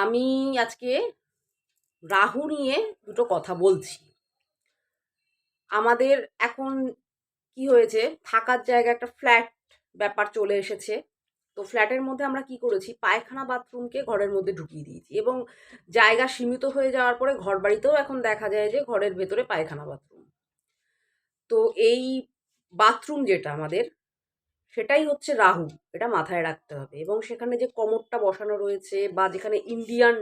আমি আজকে রাহু নিয়ে দুটো কথা বলছি। আমাদের এখন কি হয়েছে, থাকার জায়গা একটা ফ্ল্যাট ব্যাপার চলে এসেছে। তো ফ্ল্যাটের মধ্যে আমরা কি করেছি, পায়খানা বাথরুমকে ঘরের মধ্যে ঢুকিয়ে দিয়েছি এবং জায়গা সীমিত হয়ে যাওয়ার পরে ঘরবাড়িতেও এখন দেখা যায় যে ঘরের ভেতরে পায়খানা বাথরুম। তো এই বাথরুম যেটা আমাদের, সেটাই হচ্ছে রাহু। এটা মাথায় রাখতে হবে। এবং সেখানে যে কমোডটা বসানো রয়েছে বা যেখানে ইন্ডিয়ান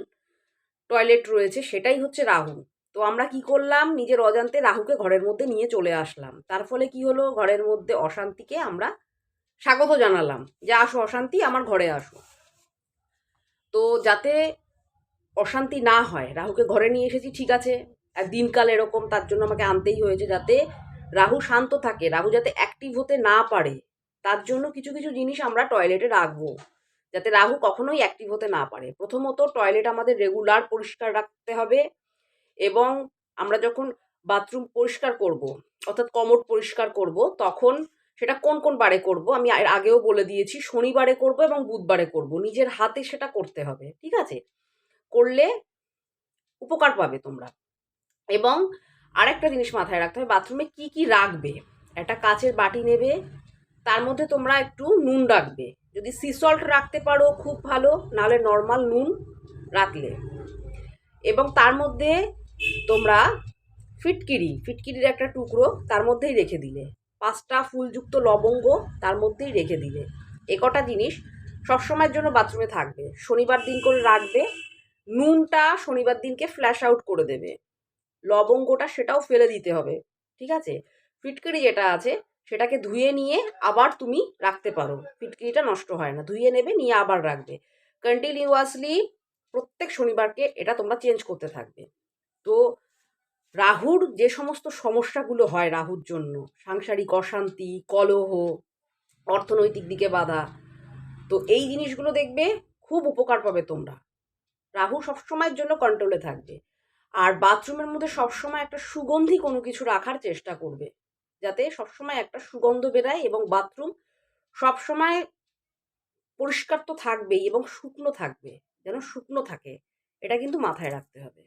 টয়লেট রয়েছে সেটাই হচ্ছে রাহু। তো আমরা কি করলাম, নিজের অজান্তে রাহুকে ঘরের মধ্যে নিয়ে চলে আসলাম। তার ফলে কি হলো, ঘরের মধ্যে অশান্তিকে আমরা স্বাগত জানালাম যে আসো অশান্তি, আমার ঘরে আসো। তো যাতে অশান্তি না হয়, রাহুকে ঘরে নিয়ে এসেছি ঠিক আছে, আর দিনকাল এরকম, তার জন্য আমাকে আনতেই হয়েছে, যাতে রাহু শান্ত থাকে, রাহু যাতে অ্যাক্টিভ হতে না পারে, তার জন্য কিছু কিছু জিনিস আমরা টয়লেটে রাখবো, যাতে রাহু কখনোই অ্যাক্টিভ হতে না পারে। প্রথমত টয়লেট আমাদের রেগুলার পরিষ্কার রাখতে হবে। এবং আমরা যখন বাথরুম পরিষ্কার করব, অর্থাৎ কমোড পরিষ্কার করব, তখন সেটা কোন কোন বারে করব আমি এর আগেও বলে দিয়েছি, শনিবারে করব এবং বুধবারে করব। নিজের হাতে সেটা করতে হবে, ঠিক আছে? করলে উপকার পাবে তোমরা। এবং আরেকটা জিনিস মাথায় রাখতে হবে, বাথরুমে কি কি রাখবে। একটা কাচের বাটি নেবে, তার মধ্যে তোমরা একটু নুন রাখবে। যদি সি সল্ট রাখতে পারো খুব ভালো, নাহলে নর্মাল নুন রাখলে। এবং তার মধ্যে তোমরা ফিটকিরির একটা টুকরো তার মধ্যেই রেখে দিলে, 5টা ফুলযুক্ত লবঙ্গ তার মধ্যেই রেখে দিলে। এ কটা জিনিস সবসময়ের জন্য বাথরুমে থাকবে। শনিবার দিন করে রাখবে, নুনটা শনিবার দিনকে ফ্ল্যাশ আউট করে দেবে, লবঙ্গটা সেটাও ফেলে দিতে হবে, ঠিক আছে? ফিটকিরি যেটা আছে সেটাকে ধুয়ে নিয়ে আবার তুমি রাখতে পারো, ফিটকিরিটা নষ্ট হয় না, ধুয়ে নেবে, নিয়ে আবার রাখবে। কন্টিনিউয়াসলি প্রত্যেক শনিবারকে এটা তোমরা চেঞ্জ করতে থাকবে। তো রাহুর যে সমস্ত সমস্যাগুলো হয় রাহুর জন্য, সাংসারিক অশান্তি, কলহ, অর্থনৈতিক দিকে বাধা, তো এই জিনিসগুলো দেখবে খুব উপকার পাবে তোমরা। রাহু সবসময়ের জন্য কন্ট্রোলে থাকবে। আর বাথরুমের মধ্যে সবসময় একটা সুগন্ধি কোনো কিছু রাখার চেষ্টা করবে, যাতে সবসময় একটা সুগন্ধ বেরায় এবং বাথরুম সবসময় পরিষ্কার তো থাকবেই এবং শুকনো থাকবে, যেন শুকনো থাকে, এটা কিন্তু মাথায় রাখতে হবে।